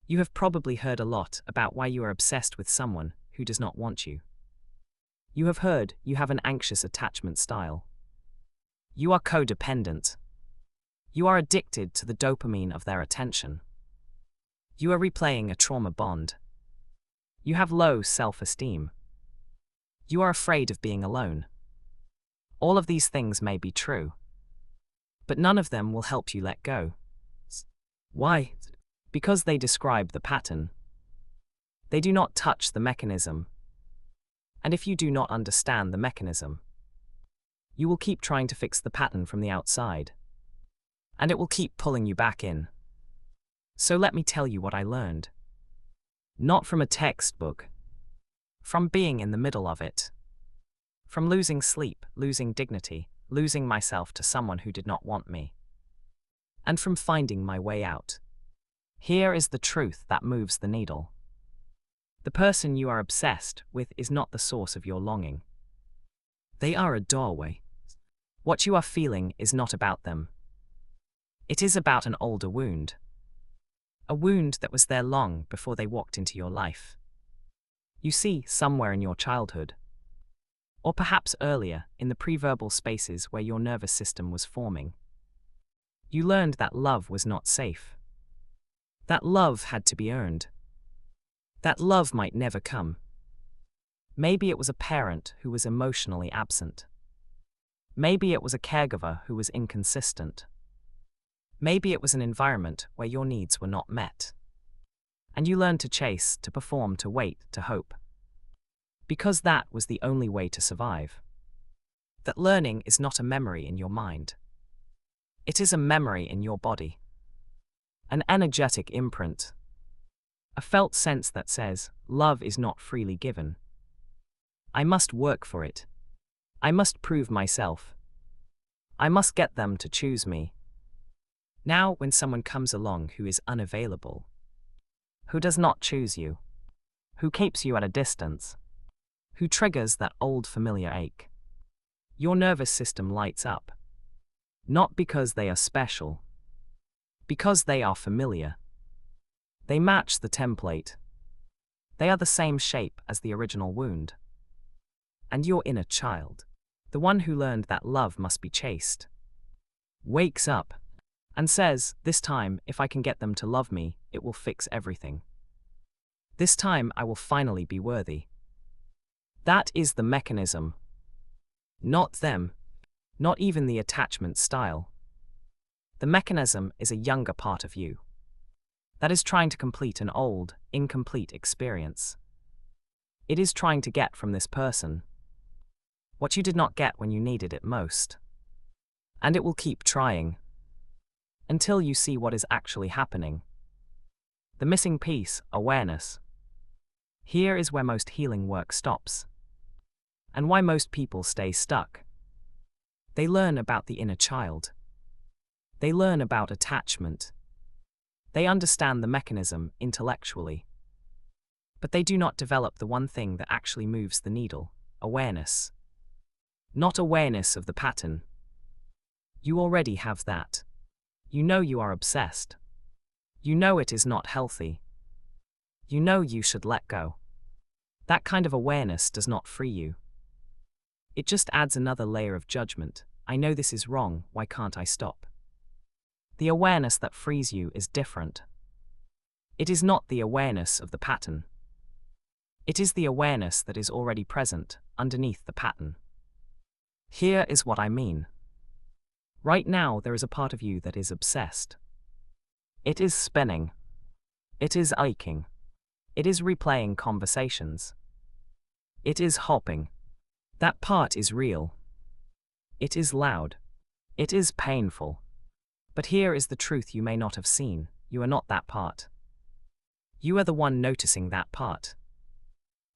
You have probably heard a lot about why you are obsessed with someone who does not want you. You have heard you have an anxious attachment style. You are codependent. You are addicted to the dopamine of their attention. You are replaying a trauma bond. You have low self-esteem. You are afraid of being alone. All of these things may be true, but none of them will help you let go. Why? Because they describe the pattern. They do not touch the mechanism. And if you do not understand the mechanism, you will keep trying to fix the pattern from the outside, and it will keep pulling you back in. So let me tell you what I learned. Not from a textbook. From being in the middle of it. From losing sleep, losing dignity, losing myself to someone who did not want me. And from finding my way out. Here is the truth that moves the needle. The person you are obsessed with is not the source of your longing. They are a doorway. What you are feeling is not about them. It is about an older wound. A wound that was there long before they walked into your life. You see, somewhere in your childhood, or perhaps earlier in the pre-verbal spaces where your nervous system was forming, you learned that love was not safe. That love had to be earned. That love might never come. Maybe it was a parent who was emotionally absent. Maybe it was a caregiver who was inconsistent. Maybe it was an environment where your needs were not met. And you learned to chase, to perform, to wait, to hope. Because that was the only way to survive. That learning is not a memory in your mind. It is a memory in your body. An energetic imprint. A felt sense that says, love is not freely given. I must work for it. I must prove myself. I must get them to choose me. Now, when someone comes along who is unavailable, who does not choose you, who keeps you at a distance, who triggers that old familiar ache, your nervous system lights up. Not because they are special, because they are familiar. They match the template. They are the same shape as the original wound. And your inner child, the one who learned that love must be chased, wakes up and says, this time, if I can get them to love me, it will fix everything. This time I will finally be worthy. That is the mechanism. Not them. Not even the attachment style. The mechanism is a younger part of you that is trying to complete an old, incomplete experience. It is trying to get from this person what you did not get when you needed it most. And it will keep trying until you see what is actually happening. The missing piece, awareness. Here is where most healing work stops. And why most people stay stuck. They learn about the inner child. They learn about attachment. They understand the mechanism intellectually. But they do not develop the one thing that actually moves the needle, awareness. Not awareness of the pattern. You already have that. You know you are obsessed. You know it is not healthy. You know you should let go. That kind of awareness does not free you. It just adds another layer of judgment. I know this is wrong, why can't I stop? The awareness that frees you is different. It is not the awareness of the pattern. It is the awareness that is already present underneath the pattern. Here is what I mean. Right now there is a part of you that is obsessed. It is spinning. It is aching. It is replaying conversations. It is hopping. That part is real. It is loud. It is painful. But here is the truth you may not have seen. You are not that part. You are the one noticing that part.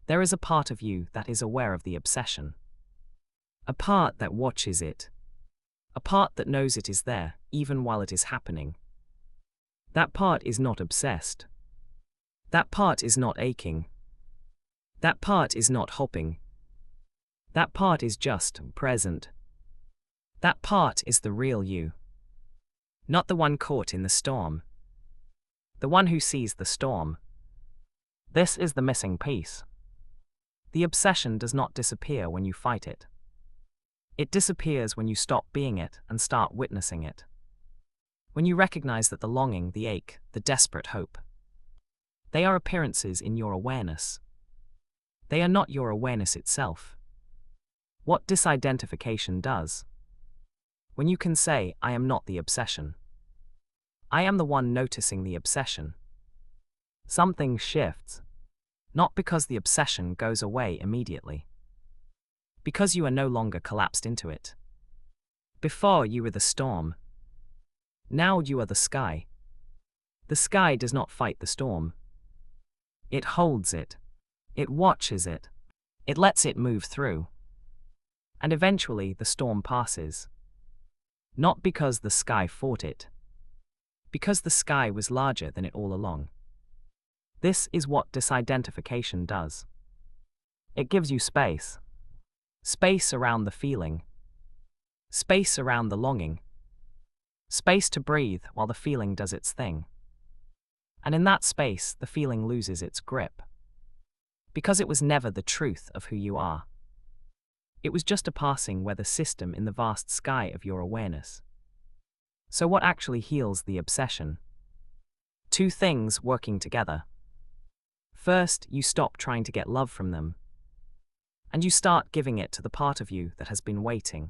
There is a part of you that is aware of the obsession. A part that watches it. A part that knows it is there, even while it is happening. That part is not obsessed. That part is not aching. That part is not hopping. That part is just present. That part is the real you. Not the one caught in the storm. the one who sees the storm. This is the missing piece. The obsession does not disappear when you fight it. It disappears when you stop being it and start witnessing it. When you recognize that the longing, the ache, the desperate hope, they are appearances in your awareness. They are not your awareness itself. What disidentification does? When you can say, I am not the obsession. I am the one noticing the obsession. Something shifts. Not because the obsession goes away immediately. Because you are no longer collapsed into it. Before you were the storm. Now you are the sky. The sky does not fight the storm. It holds it. It watches it. It lets it move through. And eventually the storm passes. Not because the sky fought it. Because the sky was larger than it all along. This is what disidentification does. It gives you space. Space around the feeling. Space around the longing. Space to breathe while the feeling does its thing. And in that space, the feeling loses its grip. Because it was never the truth of who you are. It was just a passing weather system in the vast sky of your awareness. So what actually heals the obsession? Two things working together. First, you stop trying to get love from them. And you start giving it to the part of you that has been waiting.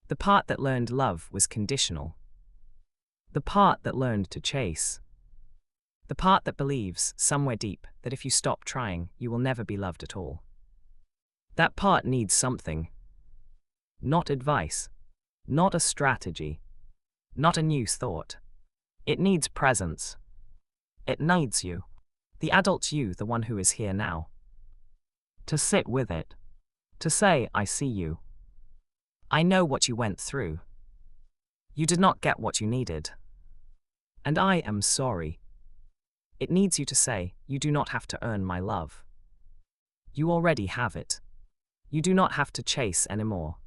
The part that learned love was conditional. The part that learned to chase. The part that believes, somewhere deep, that if you stop trying, you will never be loved at all. That part needs something. Not advice. Not a strategy. Not a new thought. It needs presence. It needs you. The adult you, the one who is here now. To sit with it. To say, I see you. I know what you went through. You did not get what you needed. And I am sorry. It needs you to say, you do not have to earn my love. You already have it. You do not have to chase anymore.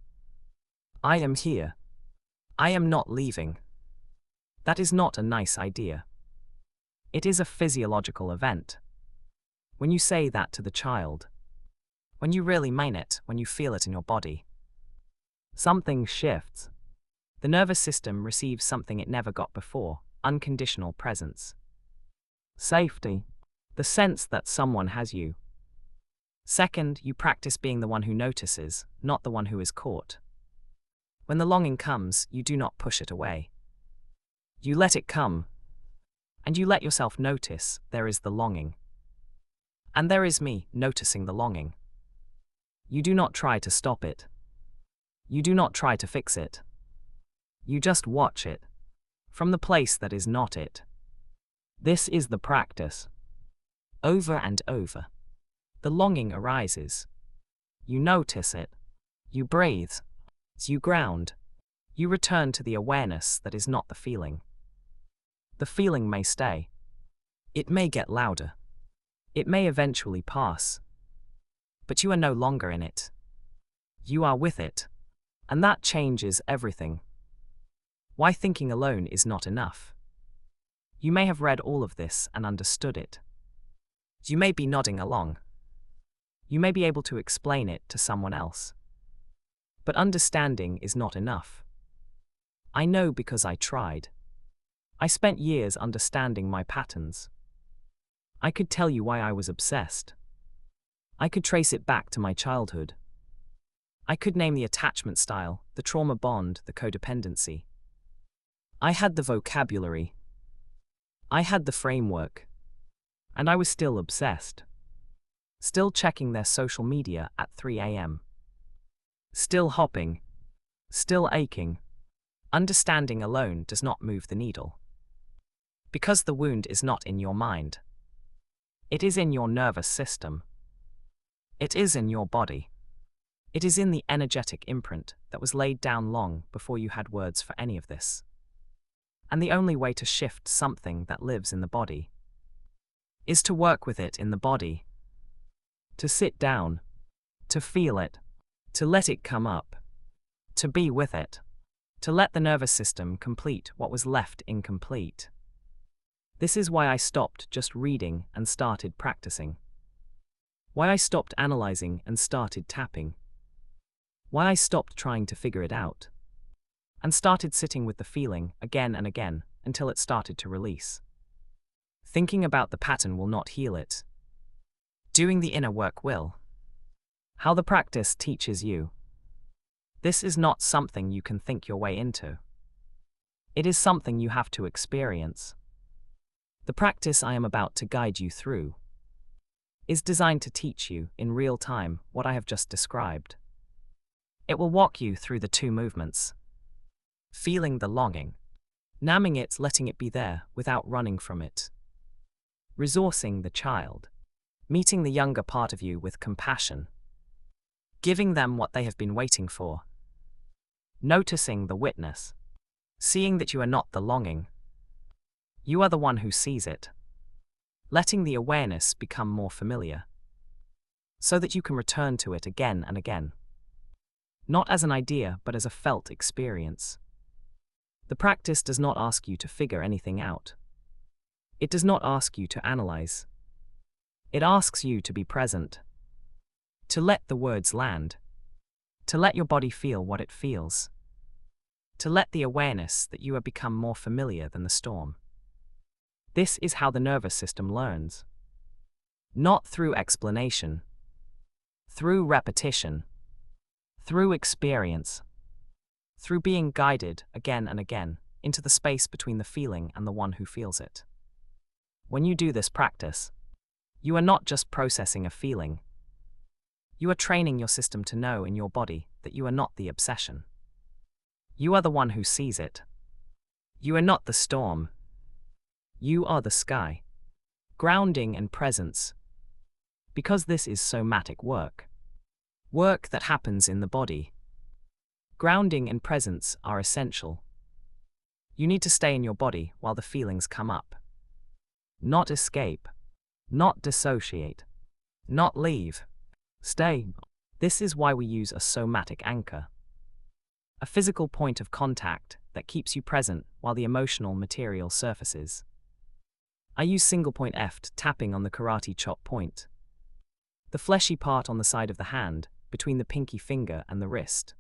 I am here. I am not leaving. That is not a nice idea. It is a physiological event. When you say that to the child, when you really mean it, when you feel it in your body, something shifts. The nervous system receives something it never got before, unconditional presence. Safety. The sense that someone has you. Second, you practice being the one who notices, not the one who is caught. When the longing comes, you do not push it away. You let it come. And you let yourself notice there is the longing. And there is me noticing the longing. You do not try to stop it. You do not try to fix it. You just watch it. From the place that is not it. This is the practice. Over and over. The longing arises. You notice it. You breathe. You ground. You return to the awareness that is not the feeling. The feeling may stay. It may get louder. It may eventually pass. But you are no longer in it. You are with it. And that changes everything. Why thinking alone is not enough. You may have read all of this and understood it. You may be nodding along. You may be able to explain it to someone else. But understanding is not enough. I know because I tried. I spent years understanding my patterns. I could tell you why I was obsessed. I could trace it back to my childhood. I could name the attachment style, the trauma bond, the codependency. I had the vocabulary. I had the framework. And I was still obsessed. Still checking their social media at 3 a.m. Still hopping. Still aching. Understanding alone does not move the needle. Because the wound is not in your mind. It is in your nervous system. It is in your body. It is in the energetic imprint that was laid down long before you had words for any of this. And the only way to shift something that lives in the body is to work with it in the body. To sit down. To feel it. To let it come up. To be with it. To let the nervous system complete what was left incomplete. This is why I stopped just reading and started practicing. Why I stopped analyzing and started tapping. Why I stopped trying to figure it out. And started sitting with the feeling again and again until it started to release. Thinking about the pattern will not heal it. Doing the inner work will. How the practice teaches you. This is not something you can think your way into. It is something you have to experience. The practice I am about to guide you through is designed to teach you in real time what I have just described. It will walk you through the two movements. Feeling the longing. Naming it, letting it be there without running from it. Resourcing the child. Meeting the younger part of you with compassion. Giving them what they have been waiting for. Noticing the witness. Seeing that you are not the longing. You are the one who sees it. Letting the awareness become more familiar. So that you can return to it again and again. Not as an idea, but as a felt experience. The practice does not ask you to figure anything out. It does not ask you to analyze. It asks you to be present. To let the words land. To let your body feel what it feels. To let the awareness that you have become more familiar than the storm. This is how the nervous system learns. Not through explanation. Through repetition. Through experience. Through being guided again and again into the space between the feeling and the one who feels it. When you do this practice, you are not just processing a feeling. You are training your system to know in your body that you are not the obsession. You are the one who sees it. You are not the storm. You are the sky. Grounding and presence. Because this is somatic work. Work that happens in the body. Grounding and presence are essential. You need to stay in your body while the feelings come up. Not escape. Not dissociate. Not leave. Stay. This is why we use a somatic anchor. A physical point of contact that keeps you present while the emotional material surfaces. I use single point eft tapping on the karate chop point. The fleshy part on the side of the hand, between the pinky finger and the wrist.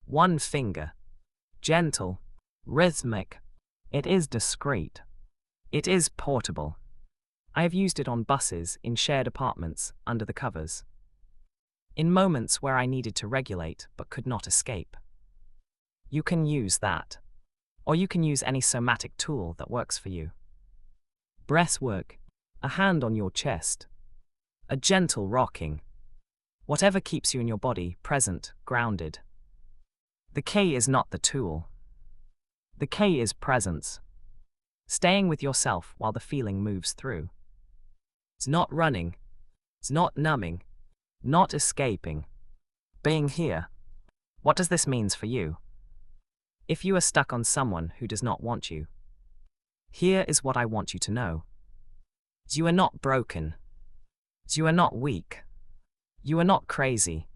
One finger. Gentle. Rhythmic. It is discreet. It is portable. I have used it on buses, in shared apartments, under the covers. In moments where I needed to regulate but could not escape. You can use that. Or you can use any somatic tool that works for you. Breath work. A hand on your chest. A gentle rocking. Whatever keeps you in your body, present, grounded. The key is not the tool. The key is presence. Staying with yourself while the feeling moves through. It's not running. It's not numbing. Not escaping. Being here. What does this mean for you? If you are stuck on someone who does not want you, here is what I want you to know. You are not broken. You are not weak. You are not crazy.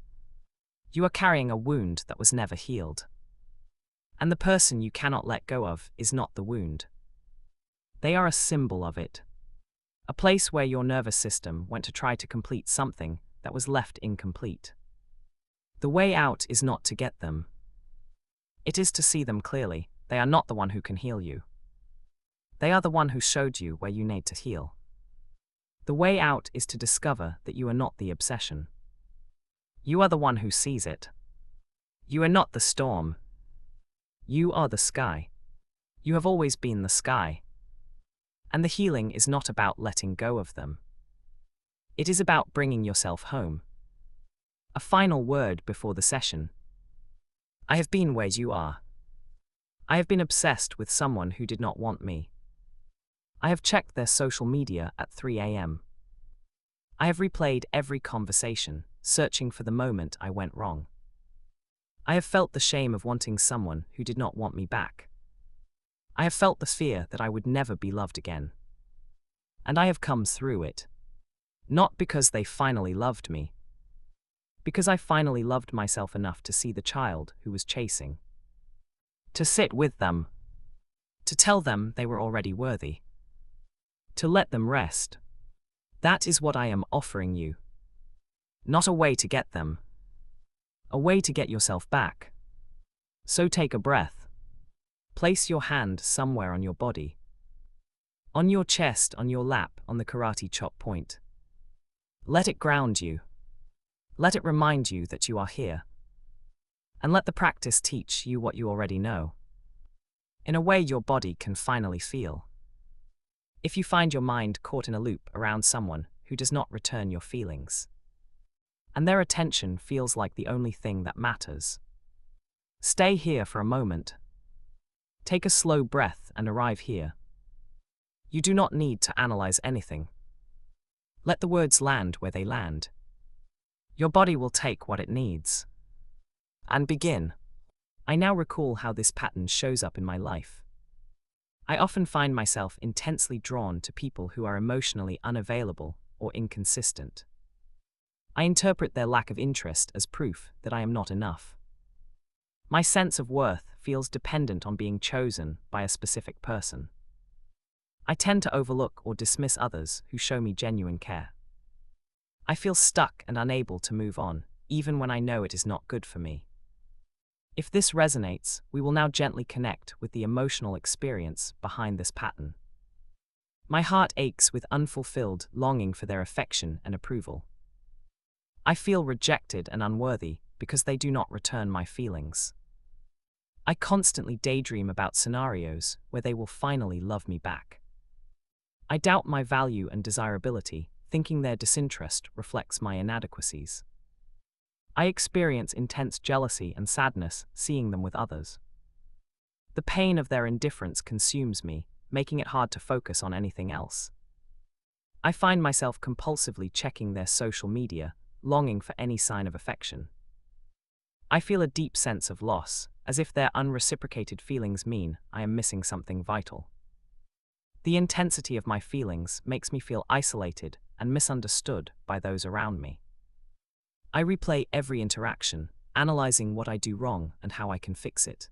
You are carrying a wound that was never healed. And the person you cannot let go of is not the wound. They are a symbol of it. A place where your nervous system went to try to complete something that was left incomplete. The way out is not to get them. It is to see them clearly. They are not the one who can heal you. They are the one who showed you where you need to heal. The way out is to discover that you are not the obsession. You are the one who sees it. You are not the storm. You are the sky. You have always been the sky. And the healing is not about letting go of them. It is about bringing yourself home. A final word before the session. I have been where you are. I have been obsessed with someone who did not want me. I have checked their social media at 3 a.m. I have replayed every conversation, searching for the moment I went wrong. I have felt the shame of wanting someone who did not want me back. I have felt the fear that I would never be loved again. And I have come through it. Not because they finally loved me. Because I finally loved myself enough to see the child who was chasing. To sit with them. To tell them they were already worthy. To let them rest. That is what I am offering you. Not a way to get them. A way to get yourself back. So take a breath. Place your hand somewhere on your body. On your chest, on your lap, on the karate chop point. Let it ground you. Let it remind you that you are here. And let the practice teach you what you already know. In a way your body can finally feel. If you find your mind caught in a loop around someone who does not return your feelings, and their attention feels like the only thing that matters, stay here for a moment. Take a slow breath and arrive here. You do not need to analyze anything. Let the words land where they land. Your body will take what it needs. And begin. I now recall how this pattern shows up in my life. I often find myself intensely drawn to people who are emotionally unavailable or inconsistent. I interpret their lack of interest as proof that I am not enough. My sense of worth feels dependent on being chosen by a specific person. I tend to overlook or dismiss others who show me genuine care. I feel stuck and unable to move on, even when I know it is not good for me. If this resonates, we will now gently connect with the emotional experience behind this pattern. My heart aches with unfulfilled longing for their affection and approval. I feel rejected and unworthy because they do not return my feelings. I constantly daydream about scenarios where they will finally love me back. I doubt my value and desirability, thinking their disinterest reflects my inadequacies. I experience intense jealousy and sadness seeing them with others. The pain of their indifference consumes me, making it hard to focus on anything else. I find myself compulsively checking their social media, longing for any sign of affection. I feel a deep sense of loss, as if their unreciprocated feelings mean I am missing something vital. The intensity of my feelings makes me feel isolated and misunderstood by those around me. I replay every interaction, analyzing what I do wrong and how I can fix it.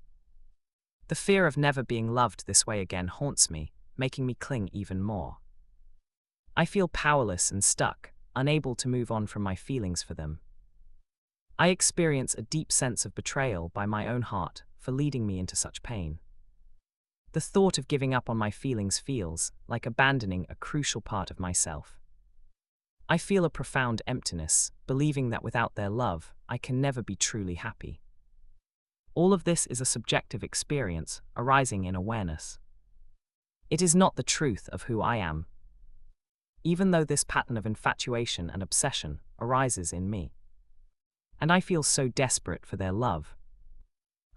The fear of never being loved this way again haunts me, making me cling even more. I feel powerless and stuck, unable to move on from my feelings for them. I experience a deep sense of betrayal by my own heart for leading me into such pain. The thought of giving up on my feelings feels like abandoning a crucial part of myself. I feel a profound emptiness, believing that without their love, I can never be truly happy. All of this is a subjective experience arising in awareness. It is not the truth of who I am, even though this pattern of infatuation and obsession arises in me. And I feel so desperate for their love.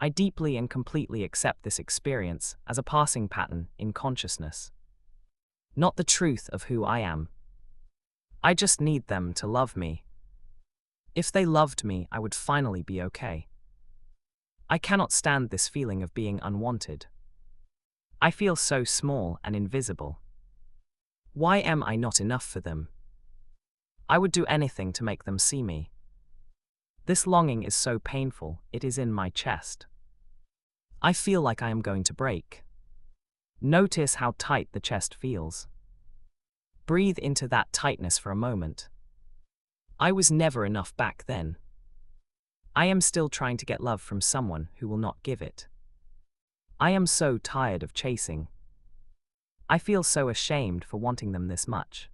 I deeply and completely accept this experience as a passing pattern in consciousness, not the truth of who I am. I just need them to love me. If they loved me, I would finally be okay. I cannot stand this feeling of being unwanted. I feel so small and invisible. Why am I not enough for them? I would do anything to make them see me. This longing is so painful, it is in my chest. I feel like I am going to break. Notice how tight the chest feels. Breathe into that tightness for a moment. I was never enough back then. I am still trying to get love from someone who will not give it. I am so tired of chasing. I feel so ashamed for wanting them this much.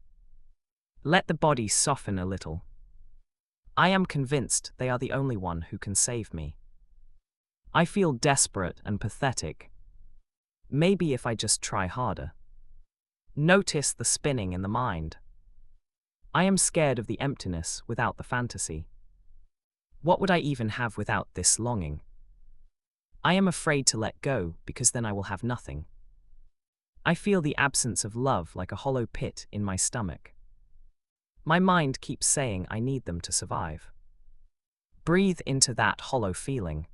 Let the body soften a little. I am convinced they are the only one who can save me. I feel desperate and pathetic. Maybe if I just try harder. Notice the spinning in the mind. I am scared of the emptiness without the fantasy. What would I even have without this longing? I am afraid to let go because then I will have nothing. I feel the absence of love like a hollow pit in my stomach. My mind keeps saying I need them to survive. Breathe into that hollow feeling.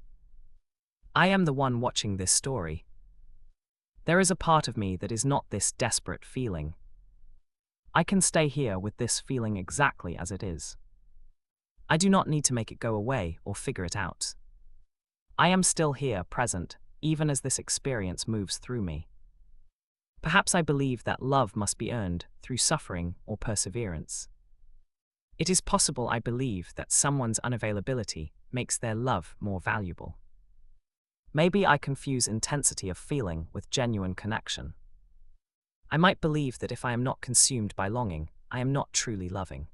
I am the one watching this story. There is a part of me that is not this desperate feeling. I can stay here with this feeling exactly as it is. I do not need to make it go away or figure it out. I am still here, present, even as this experience moves through me. Perhaps I believe that love must be earned through suffering or perseverance. It is possible I believe that someone's unavailability makes their love more valuable. Maybe I confuse intensity of feeling with genuine connection. I might believe that if I am not consumed by longing, I am not truly loving.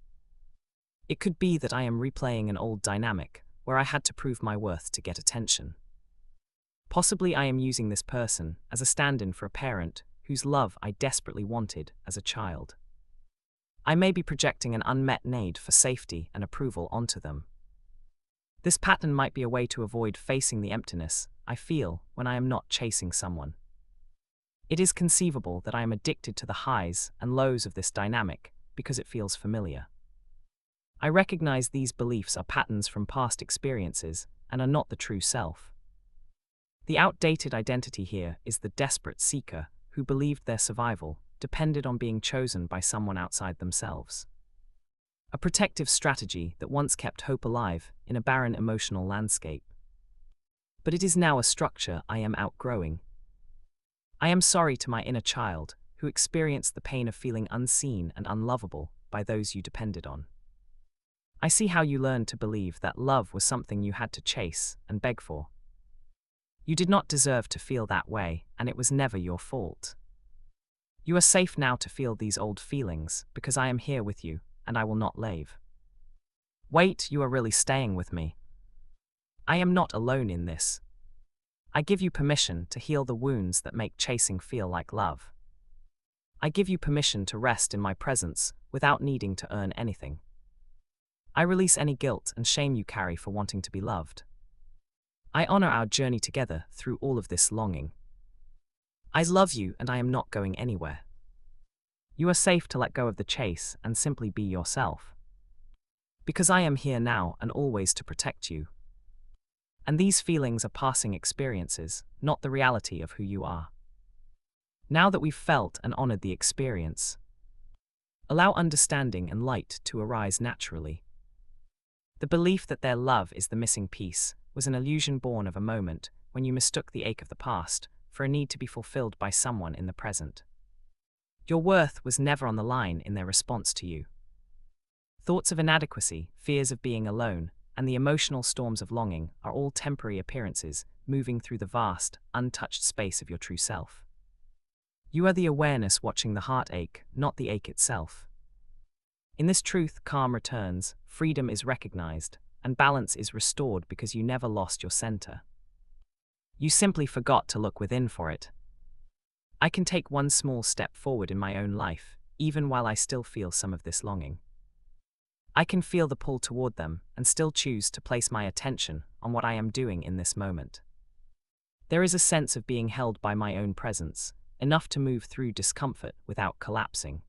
It could be that I am replaying an old dynamic where I had to prove my worth to get attention. Possibly I am using this person as a stand-in for a parent whose love I desperately wanted as a child. I may be projecting an unmet need for safety and approval onto them. This pattern might be a way to avoid facing the emptiness I feel when I am not chasing someone. It is conceivable that I am addicted to the highs and lows of this dynamic because it feels familiar. I recognize these beliefs are patterns from past experiences and are not the true self. The outdated identity here is the desperate seeker who believed their survival depended on being chosen by someone outside themselves. A protective strategy that once kept hope alive in a barren emotional landscape. But it is now a structure I am outgrowing. I am sorry to my inner child who experienced the pain of feeling unseen and unlovable by those you depended on. I see how you learned to believe that love was something you had to chase and beg for. You did not deserve to feel that way, and it was never your fault. You are safe now to feel these old feelings because I am here with you, and I will not leave. Wait, you are really staying with me. I am not alone in this. I give you permission to heal the wounds that make chasing feel like love. I give you permission to rest in my presence without needing to earn anything. I release any guilt and shame you carry for wanting to be loved. I honor our journey together through all of this longing. I love you and I am not going anywhere. You are safe to let go of the chase and simply be yourself. Because I am here now and always to protect you. And these feelings are passing experiences, not the reality of who you are. Now that we've felt and honored the experience, allow understanding and light to arise naturally. The belief that their love is the missing piece was an illusion born of a moment when you mistook the ache of the past for a need to be fulfilled by someone in the present. Your worth was never on the line in their response to you. Thoughts of inadequacy, fears of being alone, and the emotional storms of longing are all temporary appearances moving through the vast, untouched space of your true self. You are the awareness watching the heart ache, not the ache itself. In this truth, calm returns, freedom is recognized, and balance is restored because you never lost your center. You simply forgot to look within for it. I can take one small step forward in my own life, even while I still feel some of this longing. I can feel the pull toward them and still choose to place my attention on what I am doing in this moment. There is a sense of being held by my own presence, enough to move through discomfort without collapsing.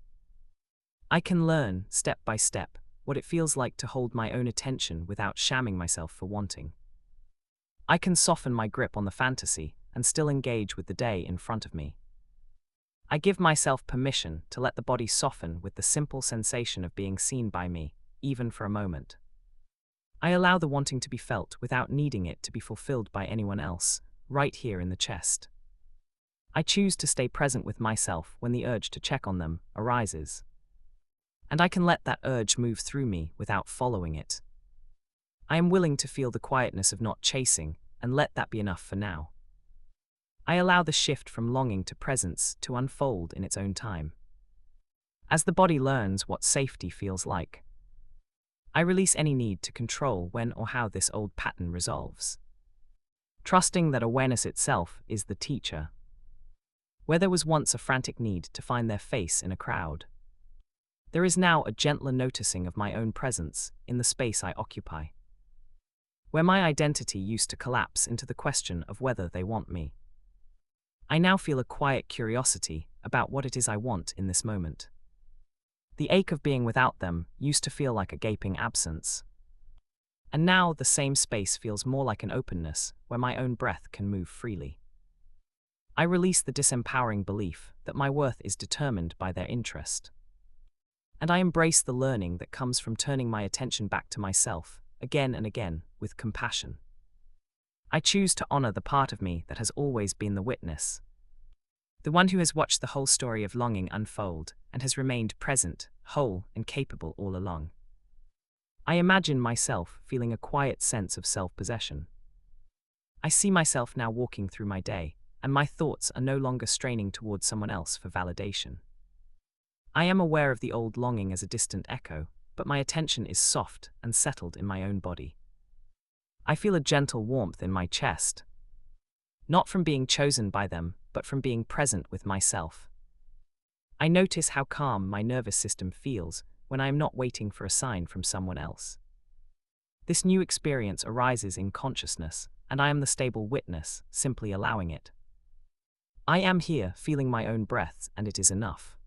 I can learn, step by step, what it feels like to hold my own attention without shamming myself for wanting. I can soften my grip on the fantasy and still engage with the day in front of me. I give myself permission to let the body soften with the simple sensation of being seen by me, even for a moment. I allow the wanting to be felt without needing it to be fulfilled by anyone else, right here in the chest. I choose to stay present with myself when the urge to check on them arises. And I can let that urge move through me without following it. I am willing to feel the quietness of not chasing, and let that be enough for now. I allow the shift from longing to presence to unfold in its own time. As the body learns what safety feels like, I release any need to control when or how this old pattern resolves. Trusting that awareness itself is the teacher. Where there was once a frantic need to find their face in a crowd, there is now a gentler noticing of my own presence in the space I occupy. Where my identity used to collapse into the question of whether they want me, I now feel a quiet curiosity about what it is I want in this moment. The ache of being without them used to feel like a gaping absence. And now the same space feels more like an openness where my own breath can move freely. I release the disempowering belief that my worth is determined by their interest. And I embrace the learning that comes from turning my attention back to myself, again and again, with compassion. I choose to honor the part of me that has always been the witness. The one who has watched the whole story of longing unfold and has remained present, whole, and capable all along. I imagine myself feeling a quiet sense of self-possession. I see myself now walking through my day, and my thoughts are no longer straining towards someone else for validation. I am aware of the old longing as a distant echo, but my attention is soft and settled in my own body. I feel a gentle warmth in my chest, not from being chosen by them, but from being present with myself. I notice how calm my nervous system feels when I am not waiting for a sign from someone else. This new experience arises in consciousness, and I am the stable witness, simply allowing it. I am here, feeling my own breath, and it is enough.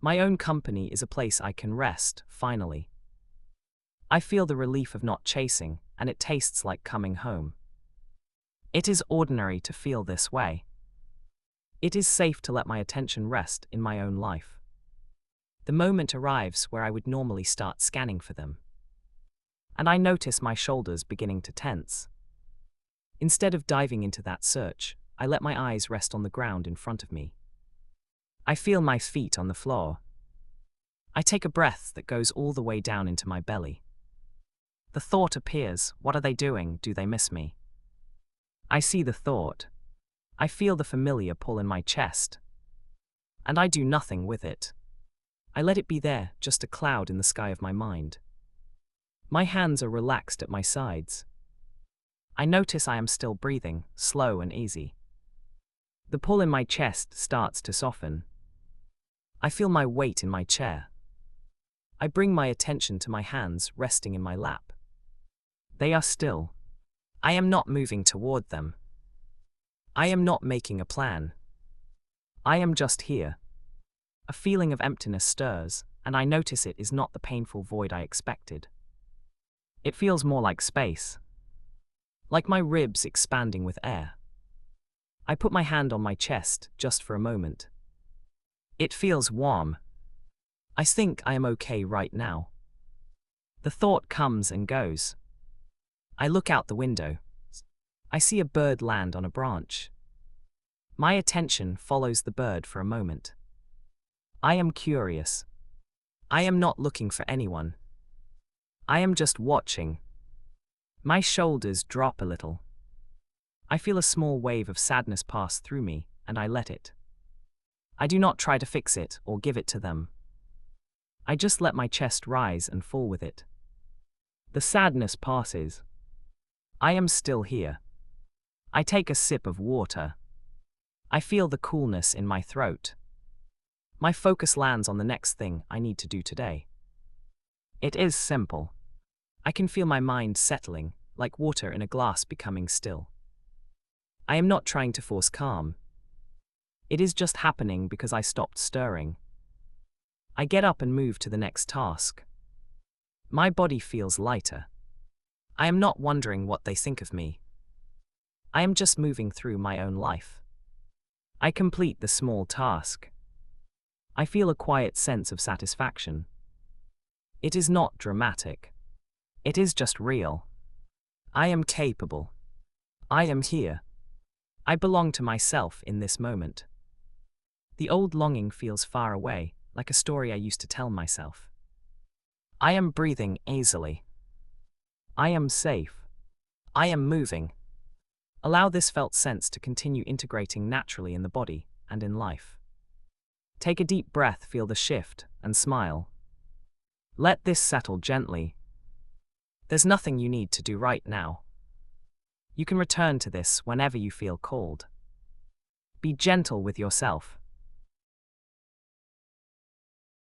My own company is a place I can rest, finally. I feel the relief of not chasing, and it tastes like coming home. It is ordinary to feel this way. It is safe to let my attention rest in my own life. The moment arrives where I would normally start scanning for them. And I notice my shoulders beginning to tense. Instead of diving into that search, I let my eyes rest on the ground in front of me. I feel my feet on the floor. I take a breath that goes all the way down into my belly. The thought appears, what are they doing? Do they miss me? I see the thought. I feel the familiar pull in my chest. And I do nothing with it. I let it be there, just a cloud in the sky of my mind. My hands are relaxed at my sides. I notice I am still breathing, slow and easy. The pull in my chest starts to soften. I feel my weight in my chair. I bring my attention to my hands resting in my lap. They are still. I am not moving toward them. I am not making a plan. I am just here. A feeling of emptiness stirs, and I notice it is not the painful void I expected. It feels more like space. Like my ribs expanding with air. I put my hand on my chest, just for a moment. It feels warm. I think I am okay right now. The thought comes and goes. I look out the window. I see a bird land on a branch. My attention follows the bird for a moment. I am curious. I am not looking for anyone. I am just watching. My shoulders drop a little. I feel a small wave of sadness pass through me, and I let it. I do not try to fix it or give it to them. I just let my chest rise and fall with it. The sadness passes. I am still here. I take a sip of water. I feel the coolness in my throat. My focus lands on the next thing I need to do today. It is simple. I can feel my mind settling, like water in a glass becoming still. I am not trying to force calm. It is just happening because I stopped stirring. I get up and move to the next task. My body feels lighter. I am not wondering what they think of me. I am just moving through my own life. I complete the small task. I feel a quiet sense of satisfaction. It is not dramatic. It is just real. I am capable. I am here. I belong to myself in this moment. The old longing feels far away, like a story I used to tell myself. I am breathing easily. I am safe. I am moving. Allow this felt sense to continue integrating naturally in the body and in life. Take a deep breath, feel the shift, and smile. Let this settle gently. There's nothing you need to do right now. You can return to this whenever you feel called. Be gentle with yourself.